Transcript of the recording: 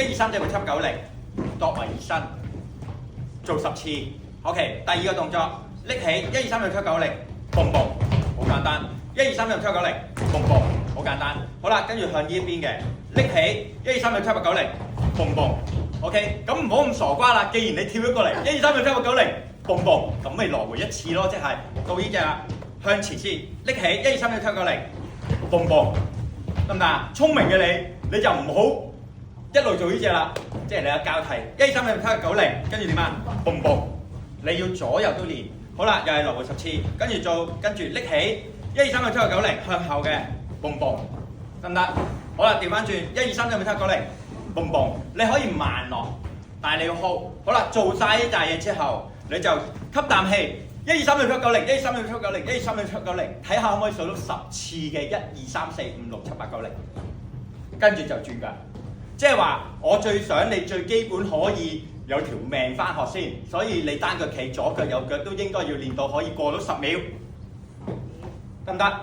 1、2、3、4、6、7、8、9、0，度為熱身，做10次。OK， 第二個動作，拎起1、2、3、4、6、7、8、9、0，蹦蹦，好簡單。1、2、3、4、6、7、8、9、0，蹦蹦，好簡單。好啦，跟住向呢一邊嘅，拎起1、2、3、4、6、7、8、9、0，蹦蹦。OK， 咁唔好咁傻瓜啦。既然你跳咗過嚟，1、2、3、4、6、7、8、9、0，蹦蹦，咁咪來回一次咯，即係到呢只啦。向前先，拎起1、2、3、4、6、7、8、9、0，蹦蹦，得唔得啊？聰明嘅你就唔好一路做呢只啦，即係你有交替1、2、3、4、6、7、8、9、0，跟住點啊？蹦蹦，你要左右都練。好啦，又係來回10次，跟住拎起1、2、3、4、6、7、8、9、0，向後嘅蹦蹦，得唔得？好啦，調翻轉1、2、3、4、6、7、8、9、0，蹦蹦，你可以慢落，但係你要 hold。好啦，做晒呢大嘢之後，你就吸啖氣。1、2、3、4、6、7、8、9、0，1、2、3、4、6、7、8、9、0，1、2、3、4、6、7、8、9、0，睇下可唔可以數到10次嘅1、2、3、4、5、6、7、8、9、0，跟住就轉腳。即係話我最想你最基本可以有條命翻學先，所以你單腳企，左腳右腳都應該要練到可以過到10秒，得唔得？